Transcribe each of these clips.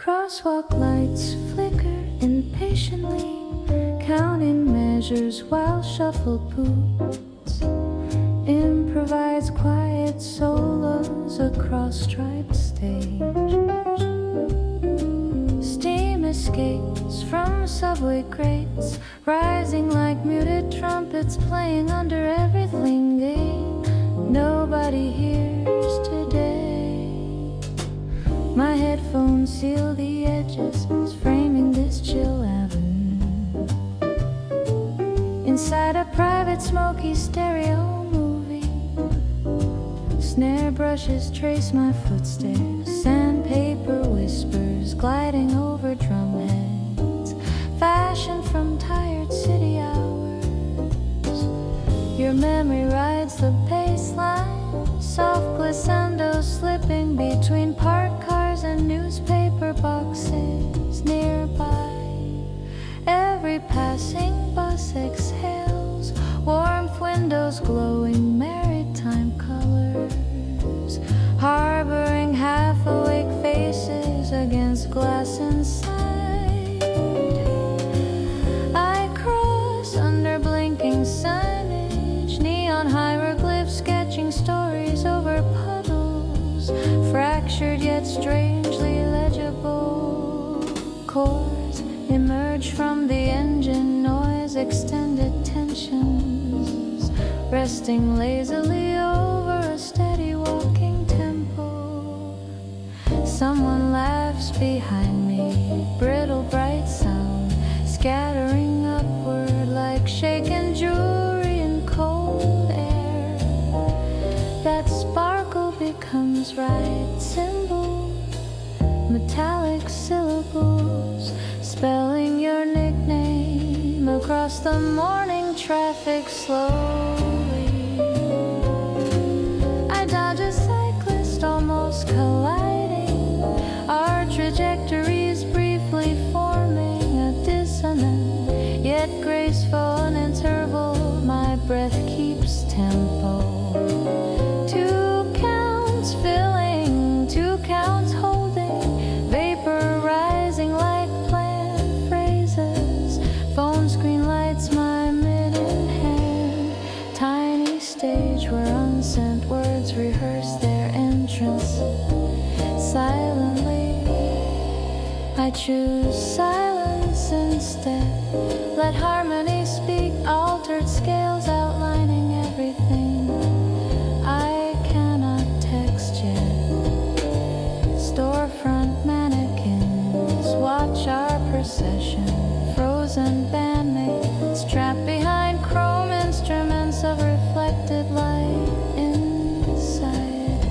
Crosswalk lights flicker impatiently, counting measures while shuffled boots improvise quiet solos across striped stage. Steam escapes from subway grates, rising like muted trumpets playing under everything gate. Nobody hears today. My headphones seal the edges, framing this chill avenue. Inside a private smoky stereo movie, snare brushes trace my footsteps, sandpaper whispers gliding over drumheads, fashioned from tired city hours. Your memory rides the baseline, soft glissando slipping between parked cars and newspaper boxes nearby. Every passing bus exhales warmth, windows glowing maritime colors, harboring half-awake faces against glass inside. I cross under blinking signage, neon hieroglyphs sketching stories over puddles, fractured yet strangely legible. Chords emerge from the engine noise, extended tensions resting lazily over a steady walking tempo. Someone laughs behind me, brittle bright sound scattering upward like shaken jewelry in cold air. That sparkle becomes right symbol, metallic syllables spelling your nickname across the morning traffic slowly. I dodge a cyclist almost colliding, our trajectories briefly forming a dissonant yet graceful interval. My breath keeps tempo. 2 counts filling, 2 counts holding, vapor rising like planned phrases. Phone screen lights my mid-in hand, tiny stage where unsent words rehearse their entrance. Silently, I choose silence instead. Let harmony speak, altered scales outlining everything I cannot text yet. Storefront mannequins watch our procession, frozen bandmates trapped behind chrome instruments of reflected light inside.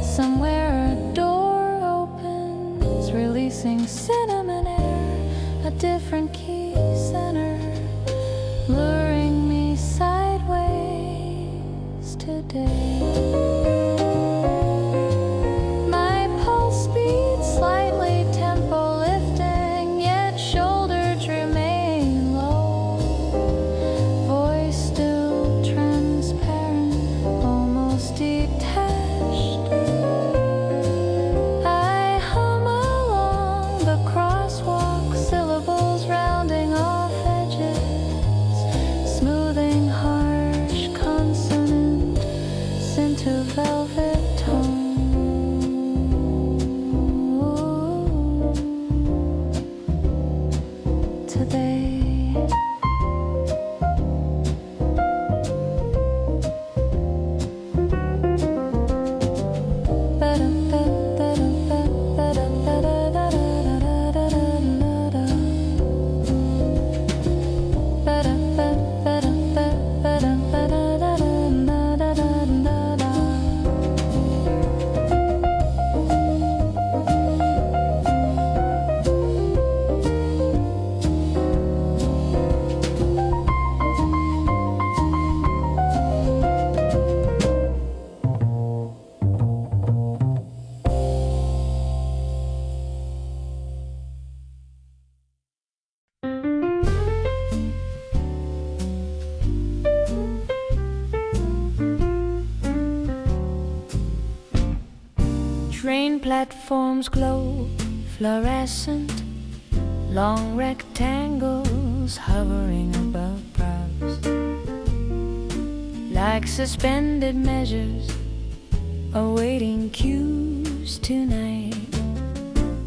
Somewhere a door opens, releasing cinnamon air, a different key center, luring me sideways today. My pulse beats slightly, tempo lifting, yet shoulders remain low. Voice still transparent, almost detached. I hum along the crosswalk, syllables rounding Train platforms glow fluorescent, long rectangles hovering above brows, like suspended measures awaiting cues tonight.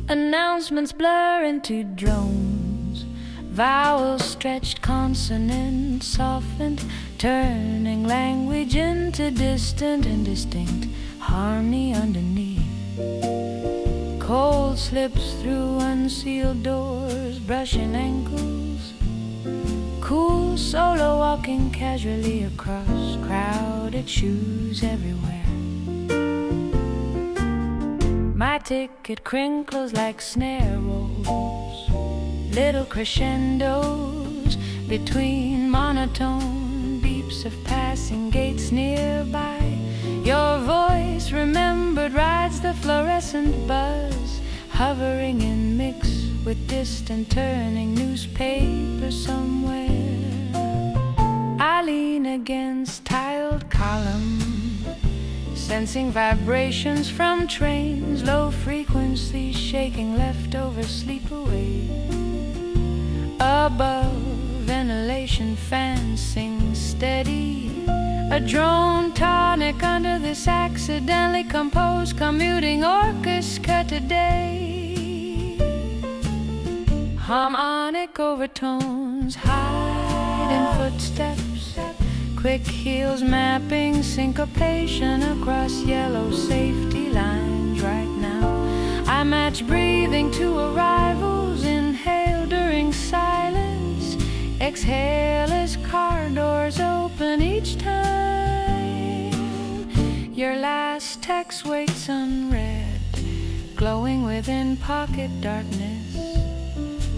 Announcements blur into drones, vowels stretched, consonants softened, turning language into distant, indistinct harmony underneath. Cold slips through unsealed doors, brushing ankles, cool solo walking casually across crowded shoes everywhere. My ticket crinkles like snare rolls, little crescendos between monotone beeps of passing gates nearby. Your voice, remembered, rides the fluorescent buzz, hovering in mix with distant turning newspaper somewhere. I lean against tiled column, sensing vibrations from trains, low frequency shaking leftover sleep away. Above, ventilation fans sing steady, a drone tonic under this accidentally composed commuting orchestra today. Harmonic overtones hide in footsteps, quick heels mapping syncopation across yellow safety lines right now. I match breathing to arrivals, inhale during silence, exhale as car doors open each time. Your last text waits unread, glowing within pocket darkness,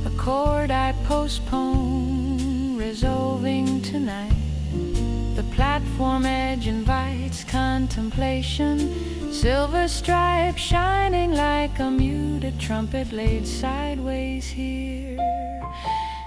a chord I postpone, resolving tonight. The platform edge invites contemplation, silver stripe shining like a muted trumpet laid sideways here.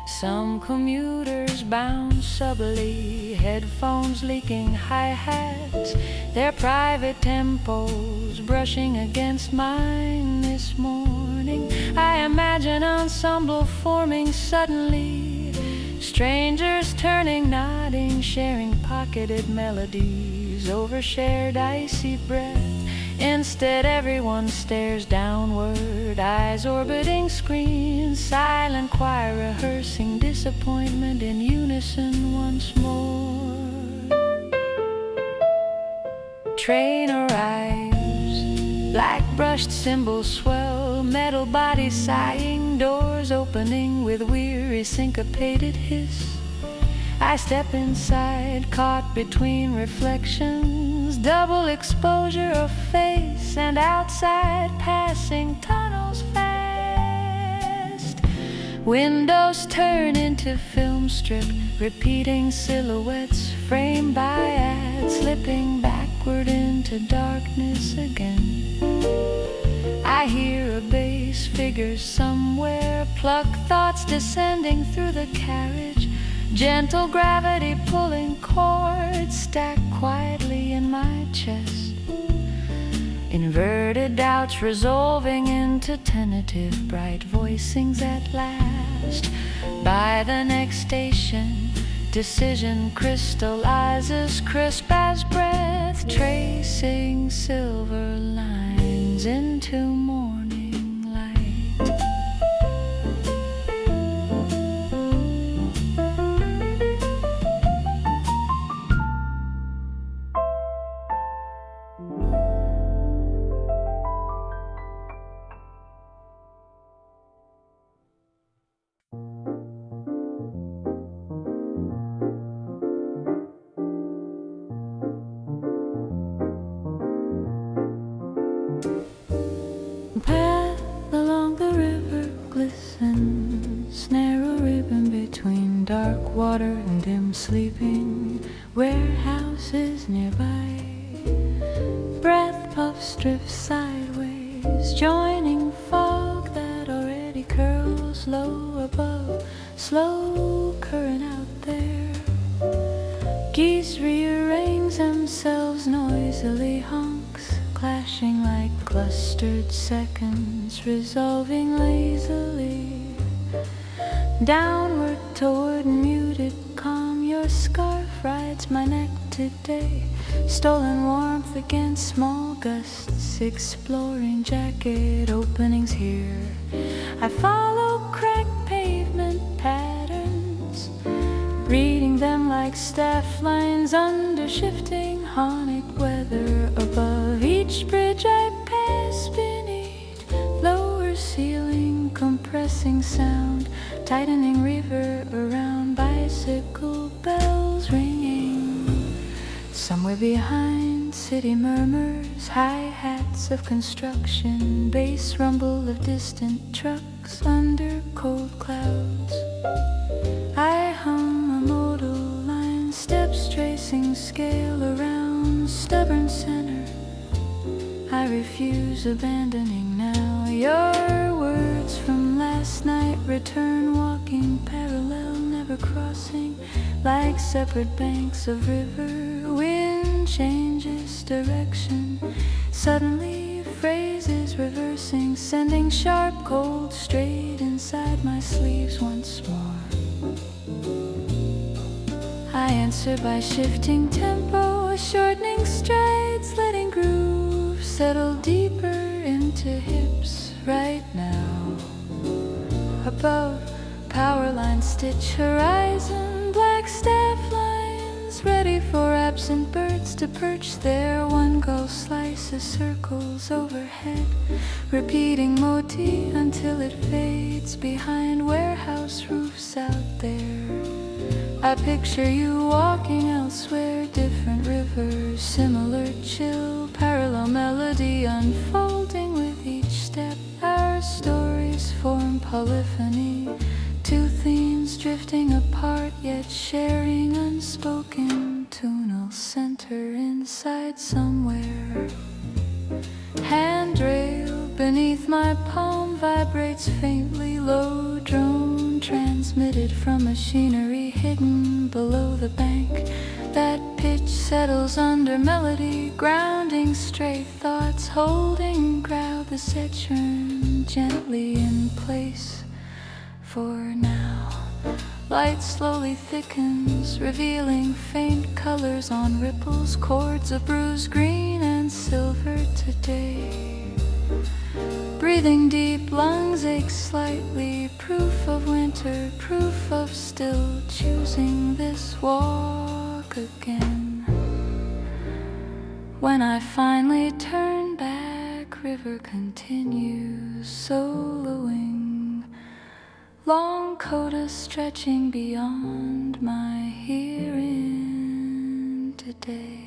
Some commuters bounce subtly, headphones leaking hi-hats, their private tempos brushing against mine this morning. I imagine ensemble forming suddenly, strangers turning, nodding, sharing pocketed melodies over shared icy breath. Instead, everyone stares downward, eyes orbiting screens, silent choir rehearsing disappointment in unison once more. Train arrives, black brushed cymbals swell, metal bodies sighing, doors opening with weary syncopated hiss. I step inside, caught between reflections, double exposure of face, and outside passing tunnels fast. Windows turn into film strip, repeating silhouettes framed by ads, slipping backward into darkness again. I hear a bass figure somewhere, pluck thoughts descending through the carriage, gentle gravity pulling chords stacked quietly in my chest. Inverted doubts resolving into tentative bright voicings at last. By the next station, decision crystallizes crisp as breath, tracing silver lines into morning light. Path along the river glistens, narrow ribbon between dark water and dim sleeping, warehouses nearby. Breath puffs drift sideways, joining fog that already curls low above, slow current out there. Geese rearrange themselves noisily, honks clashing like clustered seconds resolving lazily downward toward muted calm. Your scarf rides my neck today, stolen warmth against small gusts, exploring jacket openings here. I follow cracked pavement patterns, reading them like staff lines under shifting Honic weather. Above each bridge I pass beneath, lower ceiling compressing sound, tightening river around, bicycle bells ringing. Somewhere behind city murmurs, hi-hats of construction, bass rumble of distant trucks under cold clouds. I hum a modal line, steps tracing scale around stubborn center. I refuse abandoning now. Your words from last night return, walking parallel, never crossing, like separate banks of river. Wind changes direction, suddenly phrases reversing, sending sharp cold straight inside my sleeves once more. I answer by shifting tempo, shortening strides, letting grooves settle deeper into hips right now. Above, power line stitch horizon, black staff lines, ready for absent birds to perch there. One gull slices circles overhead, repeating motif until it fades behind warehouse roofs out there. I picture you walking elsewhere, different rivers, similar chill, parallel melody unfolding with each step. Our stories form polyphony, two themes drifting apart yet sharing unspoken tonal center inside somewhere. Handrail beneath my palm vibrates faintly, low drone transmitted from machinery hidden below the bank. That pitch settles under melody, grounding straight thoughts, holding ground, the set churn gently in place for now. Light slowly thickens, revealing faint colors on ripples, chords of bruised green and silver today. Breathing deep, lungs ache slightly, proof of winter, proof of still choosing this walk again. When I finally turn back, river continues soloing, long coda stretching beyond my hearing today.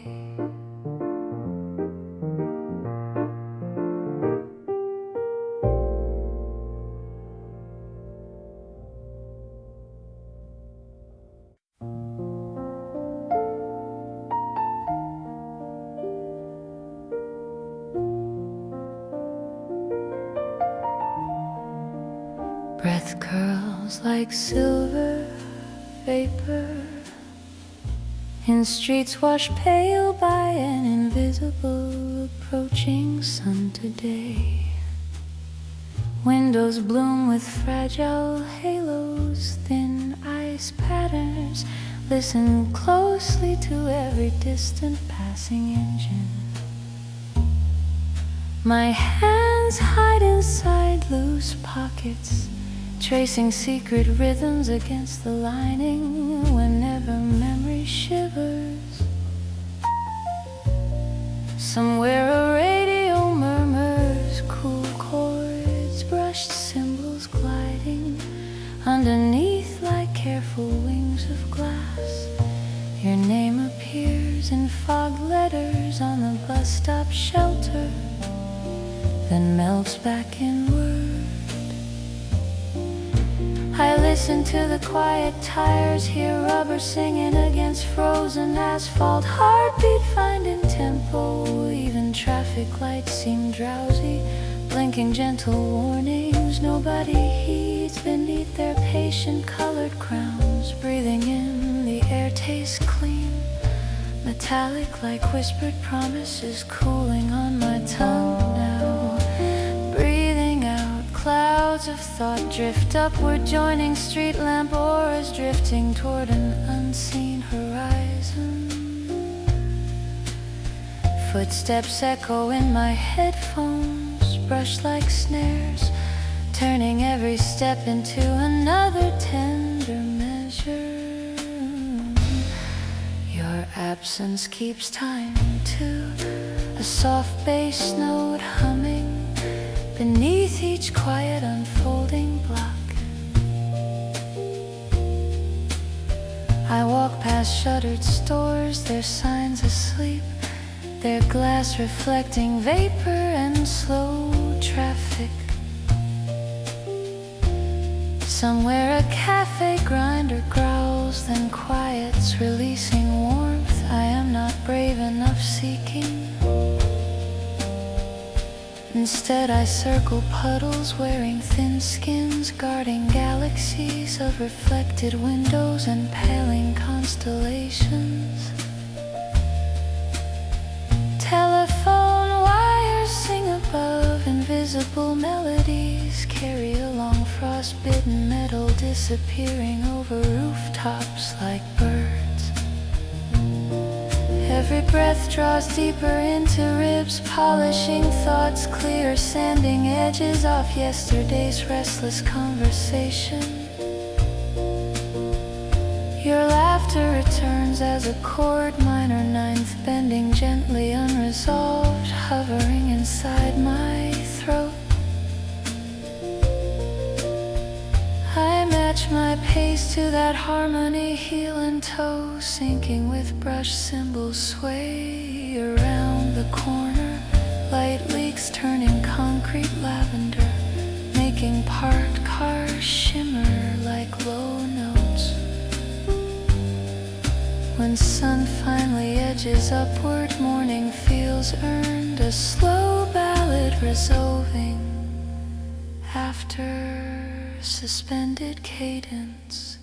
Breath curls like silver vapor in streets washed pale by an invisible approaching sun today. Windows bloom with fragile halos, thin ice patterns. Listen closely to every distant passing engine. My hands hide inside loose pockets, tracing secret rhythms against the lining whenever memory shivers. Somewhere a radio murmurs, cool chords, brushed cymbals gliding underneath like careful wings of glass. Your name appears in fog letters on the bus stop shelter, then melts back inward. I listen to the quiet tires, hear rubber singing against frozen asphalt, heartbeat finding tempo. Even traffic lights seem drowsy, blinking gentle warnings nobody heeds beneath their patient colored crowns. Breathing in, the air tastes clean, metallic like whispered promises, cooling on my tongue now. clouds of thought drift upward, joining street lamp auras, drifting toward an unseen horizon. Footsteps echo in my headphones, brush like snares, turning every step into another tender measure. Your absence keeps time too, a soft bass note humming beneath each quiet unfolding block. I walk past shuttered stores, their signs asleep, their glass reflecting vapor and slow traffic. Somewhere a cafe grinder growls, then quiets, releasing warmth I am not brave enough seeking. Instead I circle puddles, wearing thin skins, guarding galaxies of reflected windows and paling constellations. Telephone wires sing above, invisible melodies carry along frostbitten metal, disappearing over rooftops like birds. Every breath draws deeper into ribs, polishing thoughts clear, sanding edges off yesterday's restless conversation. Your laughter returns as a chord minor ninth, bending gently unresolved, hovering inside my throat. I match my pace to that harmony, heel and toe, sinking with brush cymbals sway around the corner. Light leaks turning concrete lavender, making parked cars shimmer like low notes. When sun finally edges upward, morning feels earned, a slow ballad resolving after suspended cadence.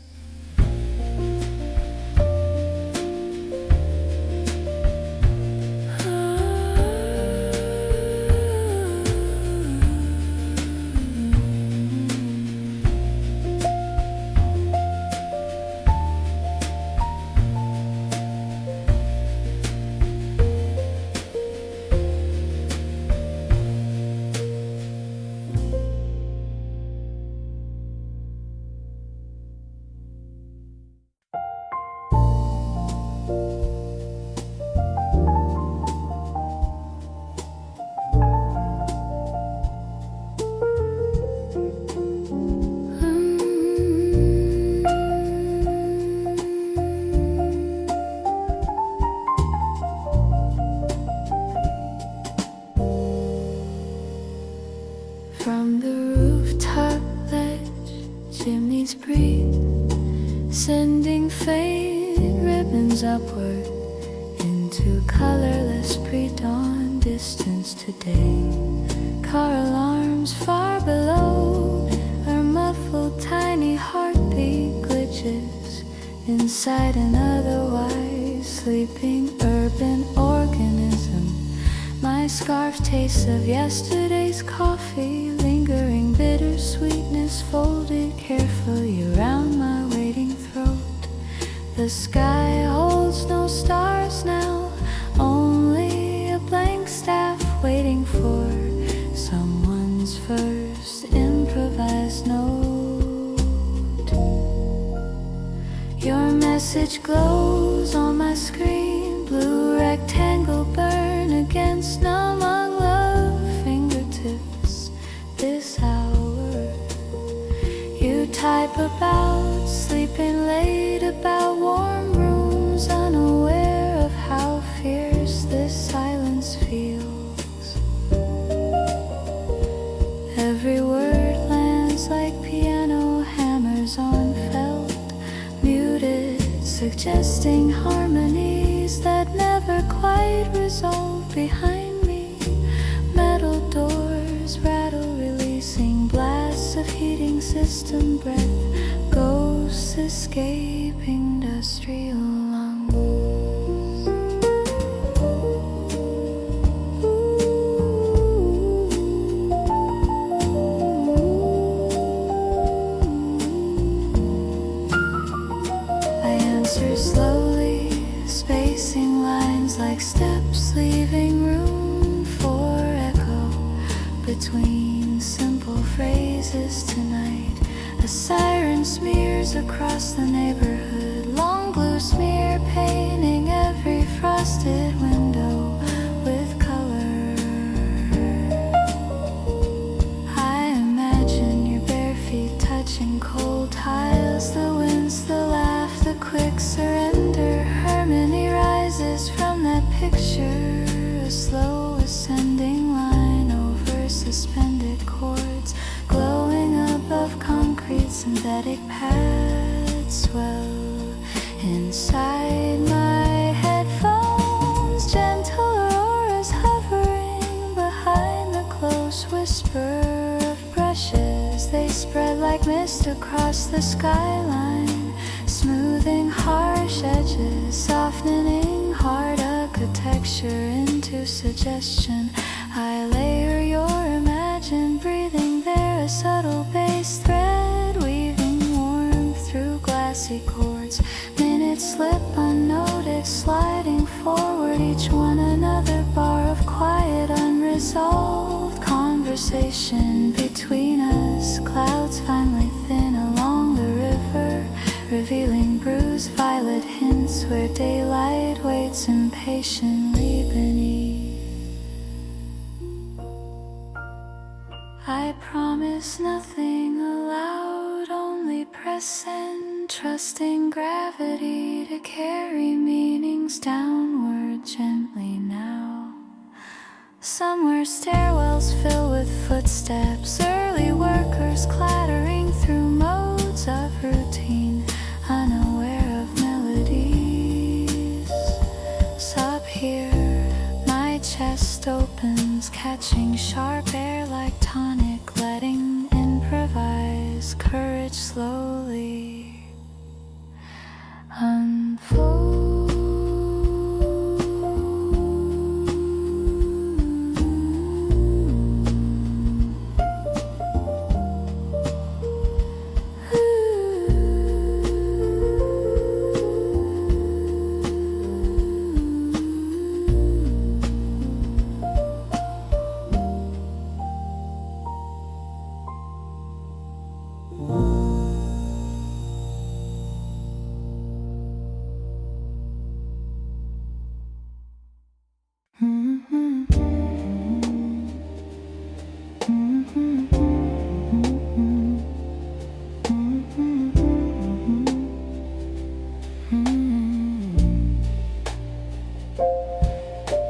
From the rooftop ledge, chimneys breathe, sending faint ribbons upward into colorless pre-dawn distance today. Car alarms far below are muffled, tiny heartbeat glitches inside an otherwise sleeping urban organism. My scarf tastes of yesterday's coffee, lingering bitter sweetness folded carefully around my waiting throat. The sky holds no stars now, only a blank staff waiting for someone's first improvised note. Your message glows on my screen, blue rectangle burn against numb love fingertips. This hour you type about sleeping late, about warm rooms, unaware of how fierce this silence feels. Every word lands like piano hammers on felt, muted, suggesting harmonies that never quite resolve behind me. Metal doors rattle, releasing blasts of heating system breath, ghosts escape industrial lungs. unseen, simple phrases tonight. A siren smears across the neighborhood, long blue smear painting every frosted window with color. I imagine your bare feet touching cold tiles, the winds, the laugh, the quick surrender. Harmony rises from that picture, a slow ascending line over suspended chords, glowing above concrete synthetic pads. Swell inside my headphones, gentle auroras hovering behind the close whisper of brushes. They spread like mist across the skyline, smoothing harsh edges, softening hard architecture into suggestion. I layer your imagined breathing there, a subtle bass thread weaving warmth through glassy chords. Minutes slip unnoticed, sliding forward, each one another bar of quiet, unresolved conversation between us. Clouds finally thin along the river, revealing bruised violet hints where daylight waits impatiently beneath. I promise nothing aloud, only press send, trusting gravity to carry meanings downward gently now. Somewhere stairwells fill with footsteps, early workers clattering through modes of routine, unaware of melodies. Up here, my chest opens, catching sharp air like tonic, letting improvise courage slowly unfold.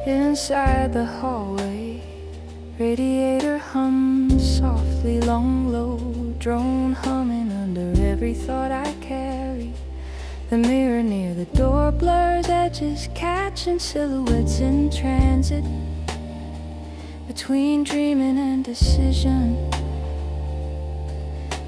Inside the hallway, radiator hums softly, long, low, drone humming under every thought I carry. The mirror near the door blurs edges, catching silhouettes in transit, between dreaming and decision.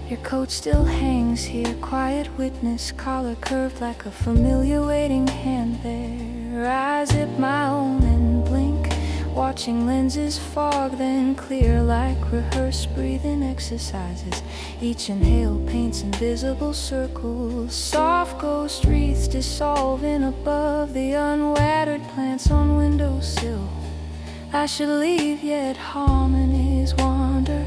Your coat still hangs here, quiet witness, collar curved like a familiar waiting hand there. I zip my own and blink, watching lenses fog, then clear like rehearsed breathing exercises. Each inhale paints invisible circles, soft ghost wreaths dissolving above the unwatered plants on windowsill. I should leave, yet harmonies wander,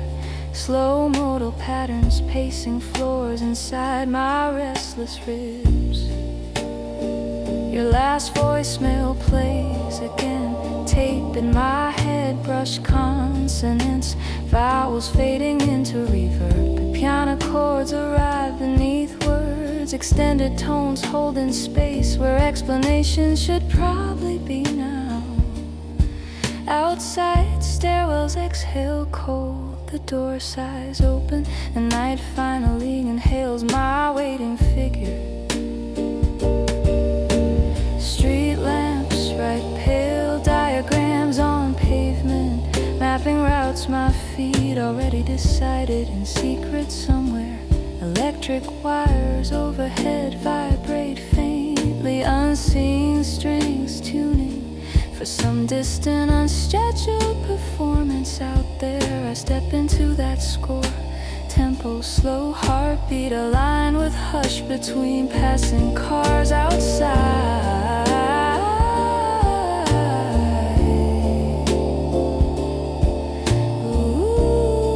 slow modal patterns pacing floors inside my restless ribs. Your last voicemail plays again, tape in my head, brush consonants, vowels fading into reverb. The piano chords arrive beneath words, extended tones holding space where explanations should probably be now. Outside, stairwells exhale cold, the door sighs open, and night finally inhales my waiting figure. Street lamps write pale diagrams on pavement, mapping routes my feet already decided in secret somewhere. Electric wires overhead vibrate faintly, unseen strings tuning for some distant unscheduled performance out there. I step into that score, tempo slow, heartbeat aligned with hush between passing cars outside. Ooh.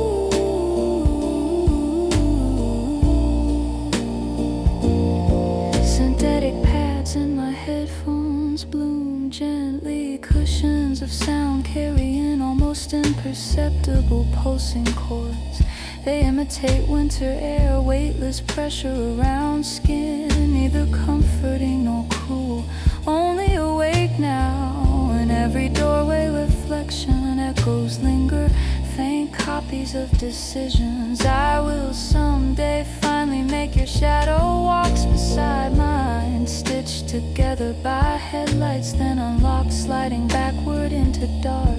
imperceptible pulsing chords. They imitate winter air, weightless pressure around skin, neither comforting nor cruel, only awake now. In every doorway reflection echoes linger, faint copies of decisions. I will someday finally make your shadow walks beside mine, stitched together by headlights, then unlocked, sliding backward into dark.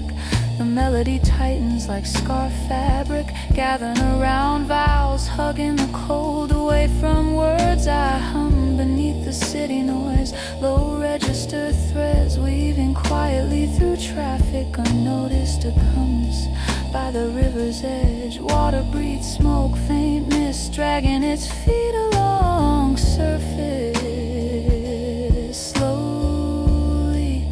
The melody tightens like scarf fabric, gathering around vowels, hugging the cold away from words. I hum beneath the city noise, low register threads weaving quietly through traffic, unnoticed. It comes by the river's edge, water breathes smoke, faint mist dragging its feet along surface. Slowly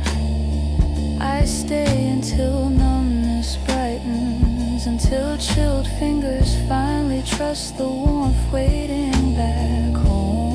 I stay until numbness brightens, until chilled fingers finally trust the warmth waiting back home.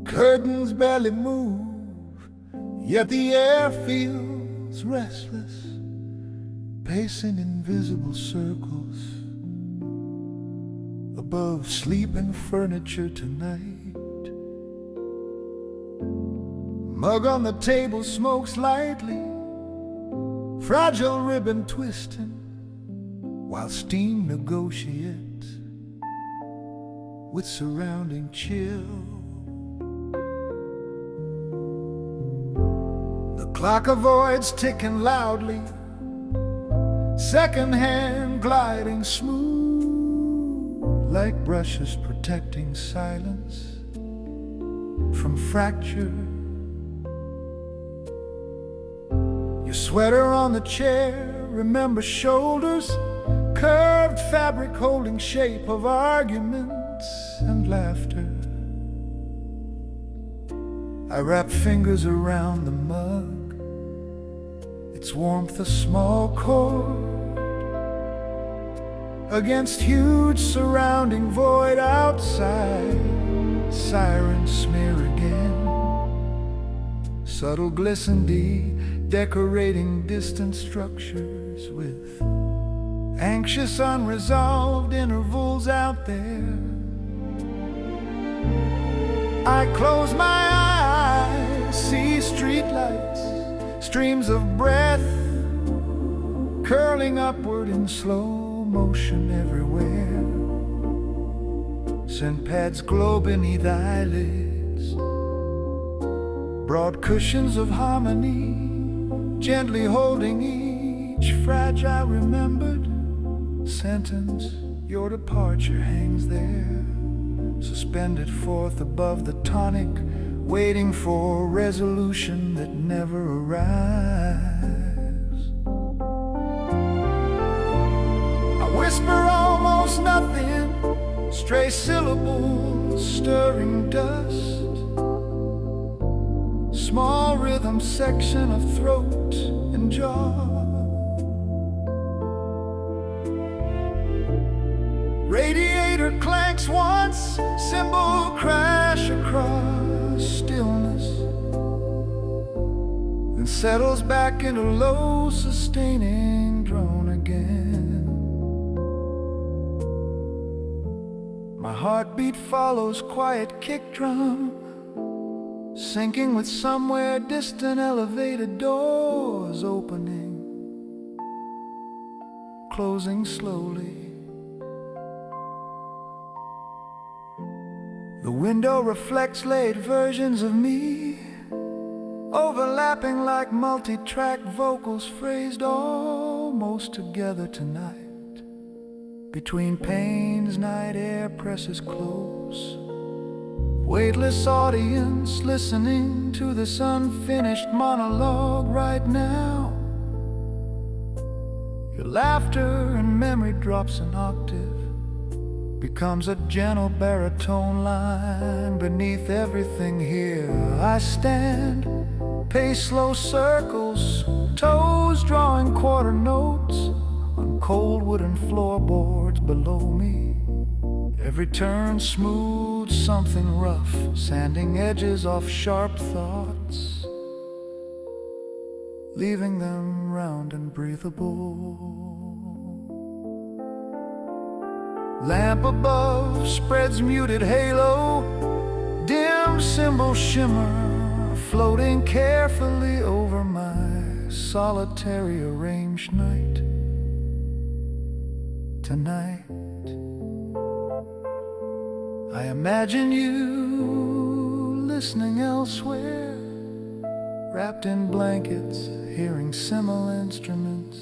Curtains barely move, yet the air feels restless, pacing invisible circles above sleeping furniture tonight. Mug on the table smokes lightly, fragile ribbon twisting, while steam negotiates with surrounding chill. Clock avoids ticking loudly, second hand gliding smooth, like brushes protecting silence from fracture. Your sweater on the chair, remember shoulders, curved fabric holding shape of arguments and laughter. I wrap fingers around the mug, its warmth a small chord against huge surrounding void outside. Sirens smear again, subtle glisten decorating distant structures with anxious unresolved intervals out there. I close my eyes, see streetlights, streams of breath curling upward in slow motion everywhere. Scent pads glow beneath eyelids, broad cushions of harmony, gently holding each fragile remembered sentence. Your departure hangs there, suspended forth above the tonic, waiting for resolution that never arrives. I whisper almost nothing, stray syllables stirring dust, small rhythm section of throat and jaw. Radiator clanks once, cymbal crash across stillness, then settles back into low sustaining drone again. My heartbeat follows quiet kick drum, syncing with somewhere distant elevated doors opening, closing slowly. The window reflects late versions of me, overlapping like multi-track vocals phrased all almost together tonight. Between panes, night air presses close. Weightless audience listening to this unfinished monologue right now. Your laughter and memory drops an octave, becomes a gentle baritone line. Beneath everything here I stand, pace slow circles, toes drawing quarter notes on cold wooden floorboards below me. Every turn smooths something rough, sanding edges off sharp thoughts, leaving them round and breathable. Lamp above spreads muted halo, dim cymbal shimmer floating carefully over my solitary arranged night. Tonight I imagine you listening elsewhere, wrapped in blankets, hearing similar instruments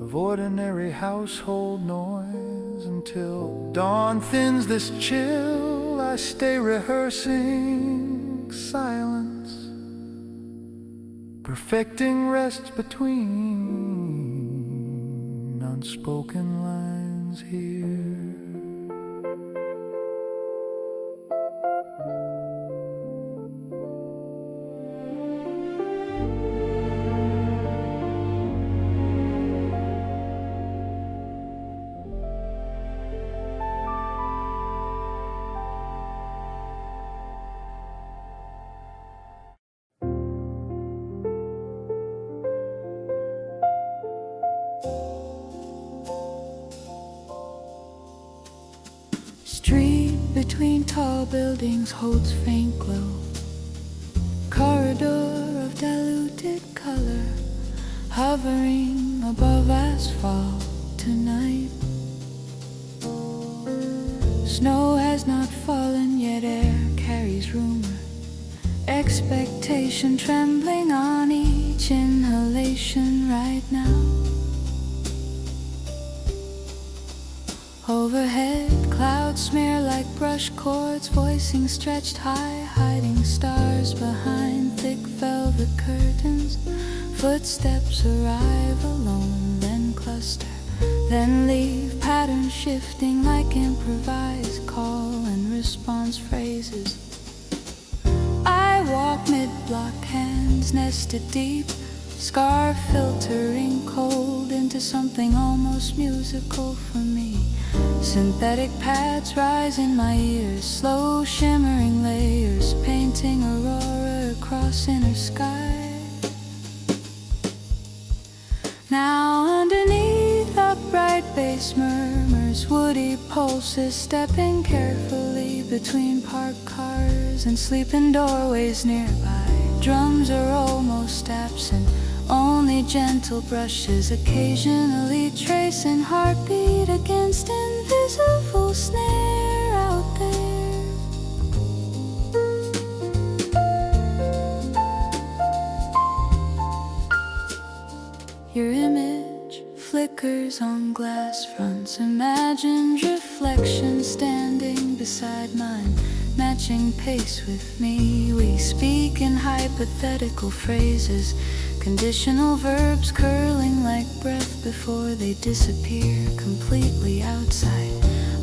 of ordinary household noise. Until dawn thins this chill, I stay rehearsing silence, perfecting rest between unspoken lines here. Street between tall buildings holds faint glow, corridor of diluted color, hovering above asphalt tonight. Snow has not fallen yet, air carries rumor, expectation trembling on each inhalation right now. Overhead, clouds smear like brush cords, voicing stretched high, hiding stars behind thick velvet curtains. Footsteps arrive alone, then cluster, then leave, patterns shifting like improvised call and response phrases. I walk mid-block, hands nested deep, scarf filtering cold into something almost musical for me. Synthetic pads rise in my ears, slow shimmering layers, painting aurora across inner sky. Now underneath upright bass murmurs, woody pulses stepping carefully between parked cars and sleeping doorways nearby. Drums are almost absent, only gentle brushes occasionally tracing heartbeat against invisible snare out there. Your image flickers on glass fronts, imagined reflections standing beside mine, matching pace with me. We speak in hypothetical phrases, conditional verbs curling like breath before they disappear completely outside.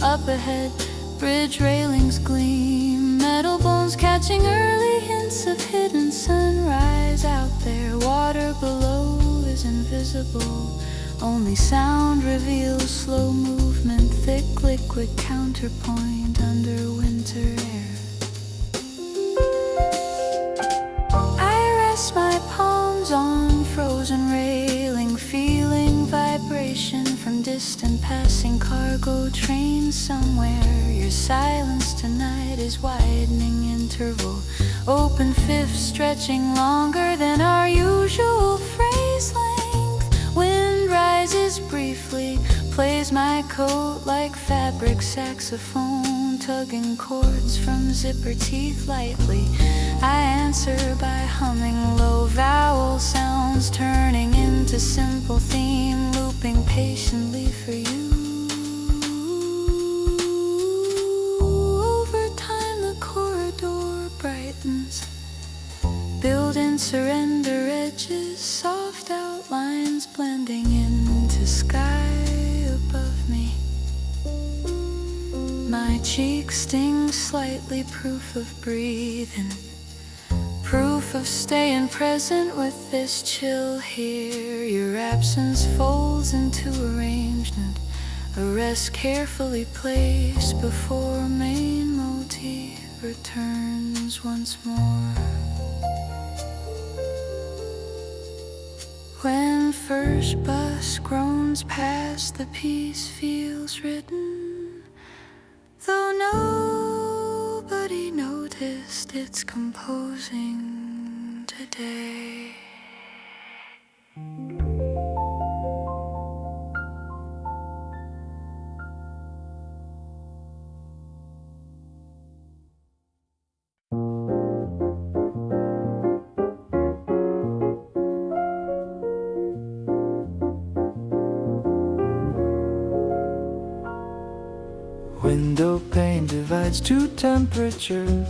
Up ahead, bridge railings gleam, metal bones catching early hints of hidden sunrise out there. Water below is invisible, only sound reveals slow movement, thick liquid counterpoint under winter air. I rest my palms on frozen railing, feeling vibration from distant passing cargo trains somewhere. Your silence tonight is widening interval, open fifth stretching longer than our usual phrase length. Wind rises briefly, plays my coat like fabric saxophone, tugging chords from zipper teeth lightly. I answer by humming low vowel sounds, turning into simple theme, looping patiently for you. Over time the corridor brightens, build-in surrender edges, soft outlines blending into sky above me. My cheeks sting slightly, proof of breathing, proof of staying present with this chill here. Your absence folds into arrangement, a rest carefully placed before main motif returns once more. When first bus groans past, the piece feels written, though nobody noticed it's composing today. Window pane divides two temperatures,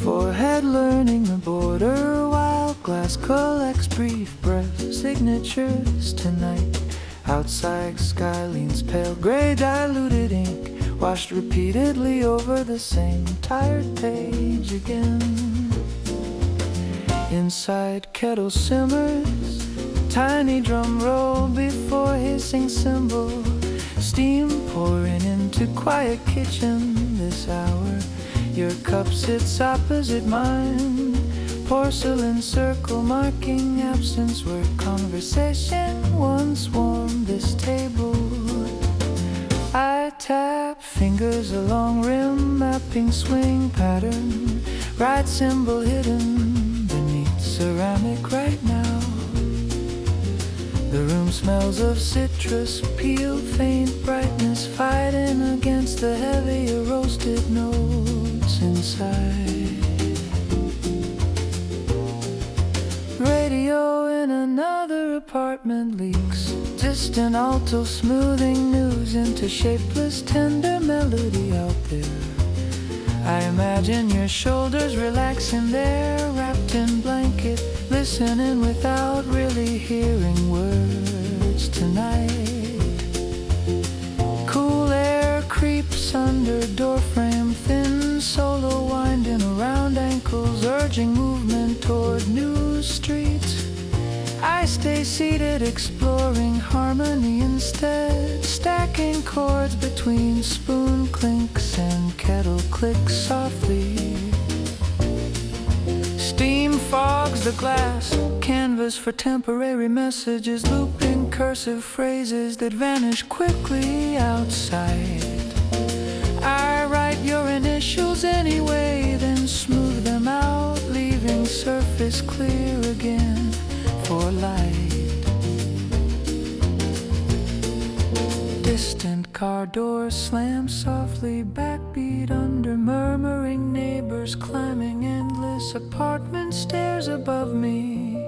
forehead learning the border, while glass collects brief breath signatures. Tonight, outside Skyline's pale gray diluted ink, washed repeatedly over the same tired page again. Inside, kettle simmers, tiny drum roll before hissing cymbal, steam pouring into quiet kitchen this hour. Your cup sits opposite mine, porcelain circle marking absence where conversation once warmed this table. I tap fingers along rim, mapping swing pattern, right symbol hidden beneath ceramic right now. The room smells of citrus peel, faint brightness fighting against the heavier roasted notes inside. Radio in another apartment leaks, distant alto smoothing news into shapeless tender melody out there. I imagine your shoulders relaxing there, wrapped in blanket, listening without really hearing words tonight. Cool air creeps under doorframe, thin solo winding around ankles, urging movement toward new streets. I stay seated, exploring harmony instead, stacking chords between spoon clinks and kettle clicks softly. Steam fogs the glass, canvas for temporary messages, looping cursive phrases that vanish quickly outside. I write your initials anyway, then smooth them out, leaving surface clear again for light. Distant car doors slam softly, backbeat under murmuring neighbors, climbing endless apartment stairs above me.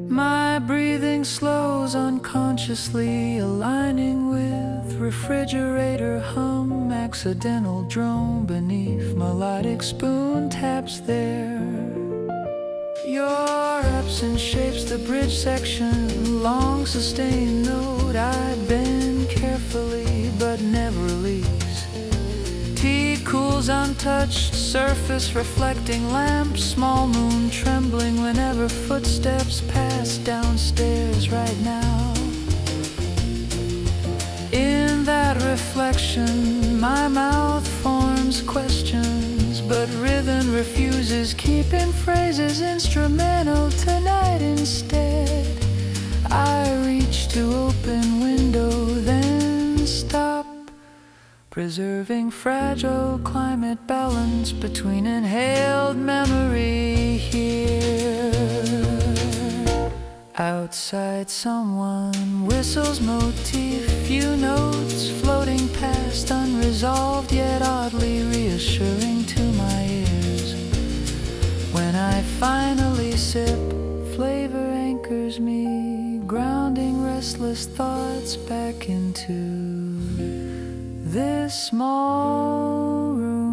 My breathing slows unconsciously, aligning with refrigerator hum, accidental drone beneath melodic spoon taps there. Your absence shapes the bridge section, long sustained note I bend carefully but never release. Tea cools untouched, surface reflecting lamp, small moon trembling whenever footsteps pass downstairs right now. In that reflection, my mouth forms questions, but rhythm refuses, keeping phrases instrumental tonight instead. I reach to open window, then stop, preserving fragile climate balance between inhaled memory here. Outside someone whistles motif, few notes floating past unresolved yet pressuring to my ears. When I finally sip, flavor anchors me, grounding restless thoughts back into this small room.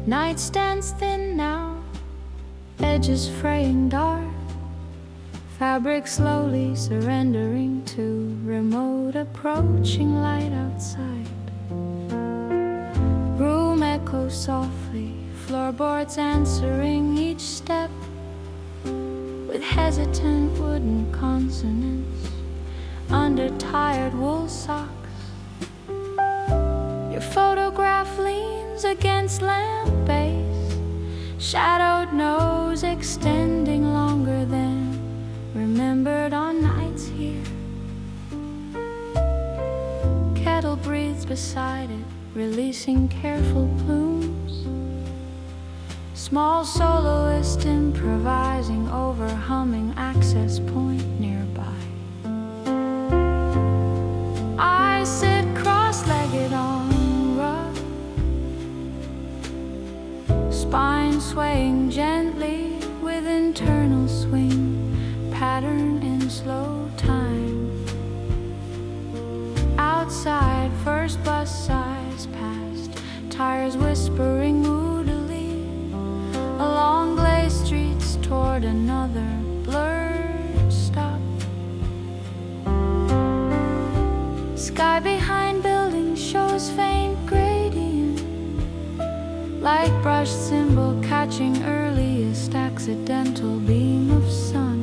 Night stands thin now, edges fraying dark, fabric slowly surrendering to remote approaching light outside. Room echoes softly, floorboards answering each step with hesitant wooden consonants under tired wool socks. Your photograph leans against lamp base, shadowed nose extending longer than remembered on nights here. Kettle breathes beside it, releasing careful plumes. Small soloist improvising over humming access point nearby. I sit cross-legged on rug, spine swaying gently with internal swing, pattern in slow time. Outside, first bus sighs past, tires whispering moodily along glazed streets toward another blurred stop. Sky behind buildings shows faint gradient, like brushed symbol catching earliest accidental beam of sun.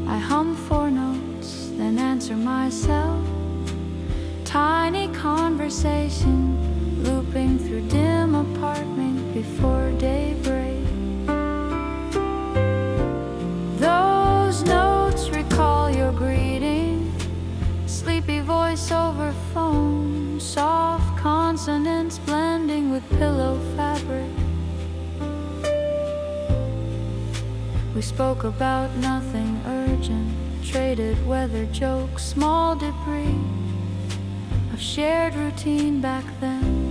I hum 4 notes, then answer myself. Tiny conversation looping through dim apartment before daybreak. Those notes recall your greeting, sleepy voice over phone, soft consonants blending with pillow fabric. We spoke about nothing urgent, traded weather jokes, small debris of shared routine back then.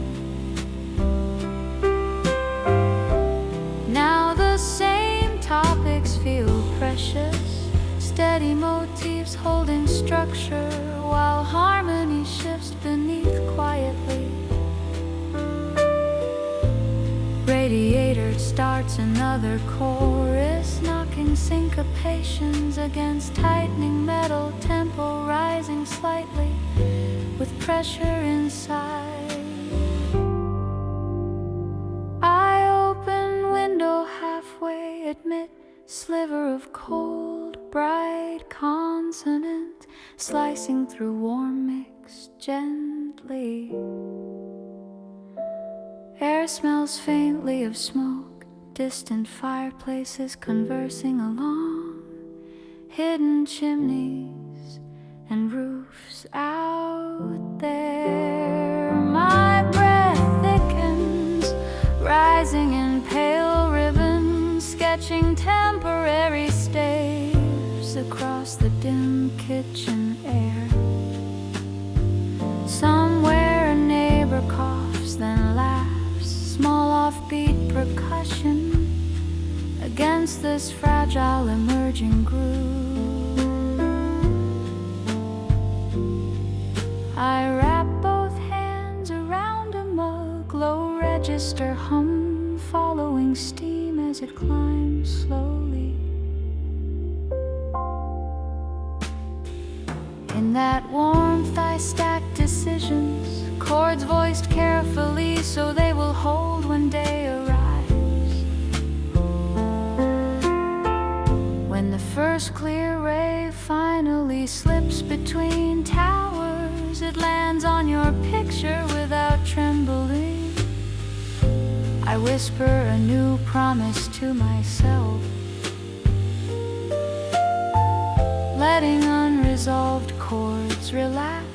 Now the same topics feel precious, steady motifs holding structure while harmony shifts beneath quietly. Radiator starts another chorus, knocking syncopations against tightening metal tempo, rising slightly with pressure inside. I open window halfway, admit sliver of cold, bright consonant slicing through warm mix gently. Air smells faintly of smoke, distant fireplaces conversing along, hidden chimneys and roofs out there. My breath thickens, rising in pale ribbons, sketching temporary staves across the dim kitchen air. Somewhere a neighbor coughs, then laughs, small offbeat percussion against this fragile emerging groove. I wrap both hands around a mug, low register hum following steam as it climbs slowly. In that warmth I stack decisions, chords voiced carefully so they will hold when day arrives. When the first clear ray finds finally slips between towers. It lands on your picture without trembling. I whisper a new promise to myself, letting unresolved chords relax,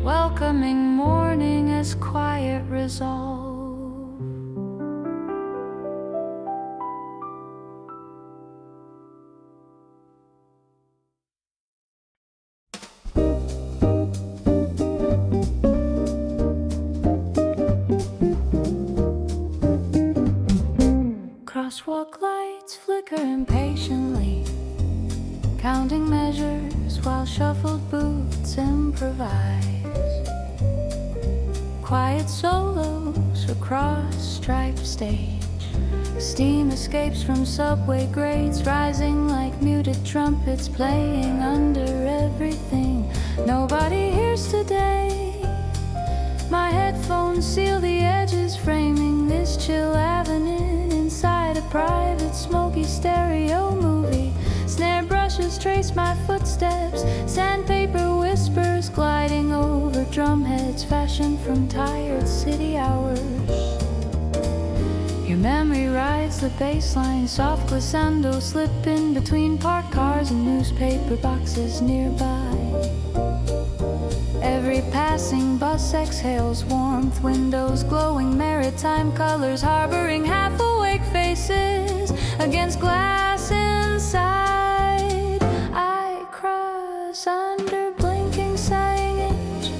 welcoming morning as quiet resolve. Crosswalk lights flicker impatiently, counting measures while shuffled boots improvise. Quiet solos across striped stage. Steam escapes from subway grates, rising like muted trumpets, playing under everything nobody hears today. My headphones seal the edges, framing this chill avenue inside a private smoky stereo movie. Snare brushes trace my footsteps, sandpaper whispers gliding over drumheads fashioned from tired city hours. Your memory rides the baseline, soft glissando slipping between parked cars and newspaper boxes nearby. Every passing bus exhales warmth, windows glowing maritime colors, harboring half-awake faces against glass inside. I cross under blinking signage,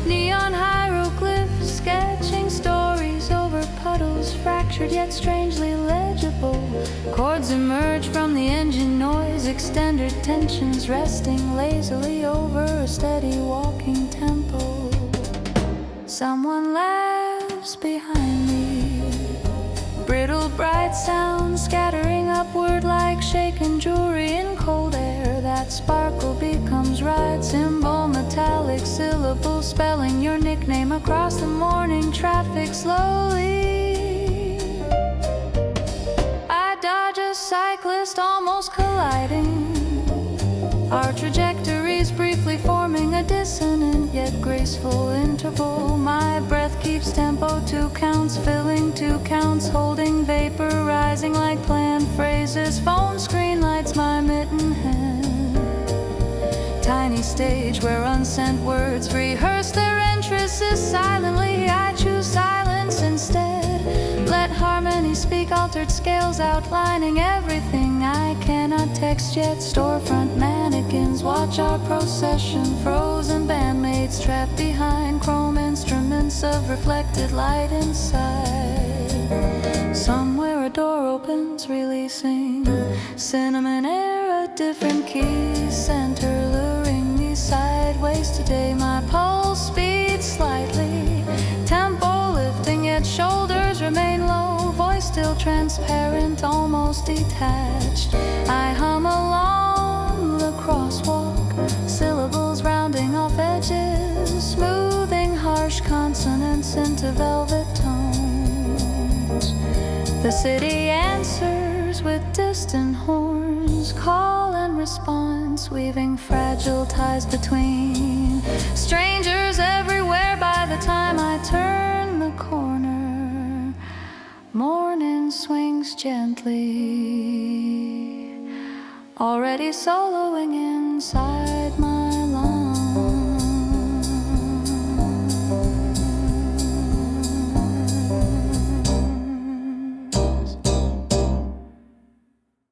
neon hieroglyphs sketching stories over puddles, fractured yet strangely legible. Chords emerge from the engine noise, extended tensions resting lazily over a steady walking tempo. Someone laughs behind me, brittle bright sounds scattering upward like shaken jewelry in cold air. That sparkle becomes ride symbol, metallic syllable spelling your nickname across the morning traffic slowly. I dodge a cyclist almost colliding, our trajectories briefly forming a dissonant yet graceful interval. My breath keeps tempo, 2 counts, filling 2 counts, holding vapor rising like planned phrases. Phone screen lights my mitten hand, tiny stage where unsent words rehearse their entrances silently. I choose silence instead, let harmony speak, altered scales outlining everything I cannot text yet. Storefront mannequins watch our procession, frozen bandmates trapped behind chrome instruments of reflected light inside. Somewhere a door opens, releasing cinnamon air, a different key center luring me sideways. Today my pulse speeds slightly, tempo lifting yet shoulders remain low, voice still transparent, almost detached. I hum along the crosswalk, syllables rounding off edges, smoothing harsh consonants into velvet tones. The city answers with distant horns, call and response, weaving fragile ties between strangers everywhere. By the time I turn the corner, morning swings gently, already soloing inside my